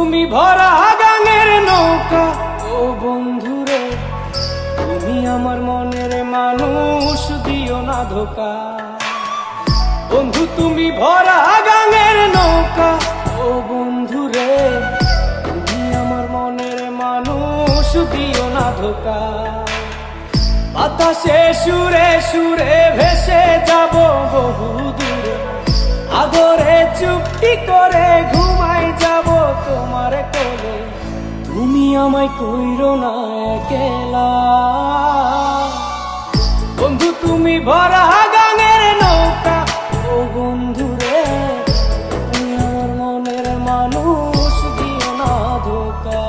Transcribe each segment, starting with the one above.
তুমি ভরা গাঙের নৌকা, ও বন্ধুরে তুমি আমার মনের মানুষ, দিও না ধোকা। বন্ধু তুমি ভরা গাঙের নৌকা, ও বন্ধুরে তুমি আমার মনের মানুষ, দিও না ধোকা। বাতাসে সুরে সুরে ভেসে যাব বহু দূরে, আদরে চুপটি করে ঘুমাই যাব তোমার কোলে। তুমি আমায় কইরো না একলা, বন্ধু তুমি ভরা গাঙের নৌকা, ও বন্ধুরে তুমি আমার মনের মানুষ, দিও না ধোকা।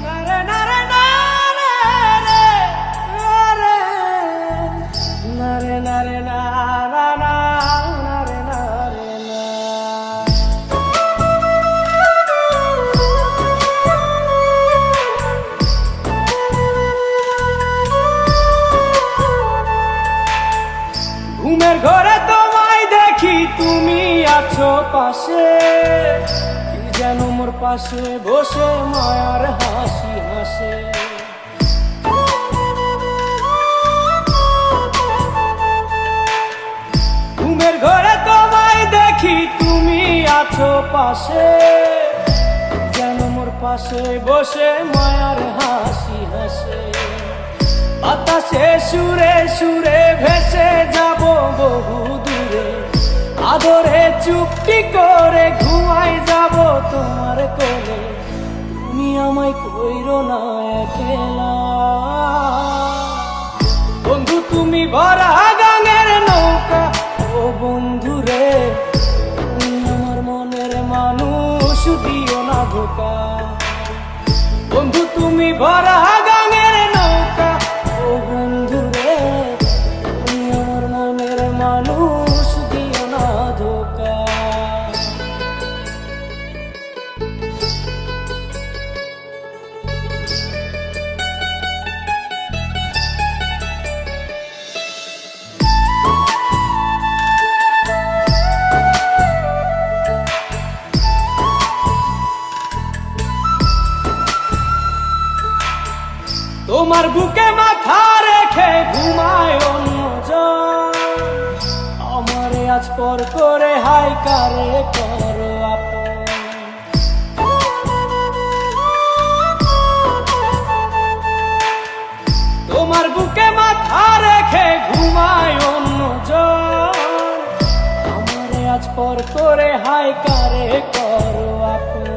নারে নারে নারে নারে নারে নারে নারে নারে না। ঘুমের ঘরে তোমায় দেখি তুমি আছো পাশে, কি যেন মোর পাশে বসে মায়ার হাসি হাসে। ঘুমের ঘরে তোমায় দেখি তুমি আছো পাশে, কি যেন মোর পাশে বসে মায়ার হাসি হাসে। বাতাসে সুরে সুরে ভেসে যাব বহু দূরে, আদরে চুপটি করে ঘুমাই যাব তোমার কোলে। তুমি আমায় কইরো না একলা, বন্ধু তুমি ভরা গাঙের নৌকা, ও বন্ধুরে তুমি আমার মনের মানুষ, দিও না ধোকা। বন্ধু তুমি ভরা গাঙের নৌকা, ও বন্ধুরে তুমি আমার মনের মানুষ, দিও না ধোকা। তোমার বুকে মাথা রেখে ঘুমায় অন্যজন, আমারে আজ পর করে হাই কারে করো আপন। তোমার বুকে মাথা রেখে ঘুমায় অন্যজন, আমারে আজ পর করে হাই কারে করো আপন।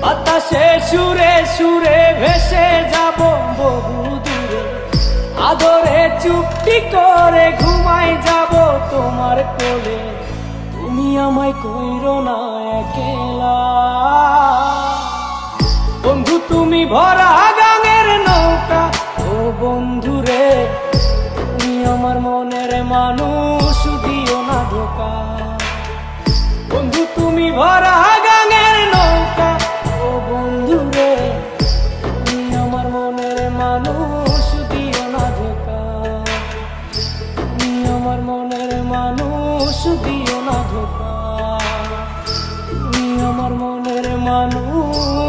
বাতাসে সুরে সুরে ভেসে যাব বহু দূরে, আদরে চুপটি করে ঘুমাই যাব তোমার কোলে। তুমি আমায় কইরো না একলা, বন্ধু তুমি ভরা গাঙের নৌকা, ও বন্ধুরে তুমি আমার মনের মানুষ, দিও না ধোকা। বন্ধু তুমি ভরা গাঙের নৌকা, ও বন্ধুরে তুমি আমার মনের মানুষ, দিও না ধোকা। তুমি আমার মনের মানুষ, দিও না ধোকা। তুমি আমার মনের মানুষ।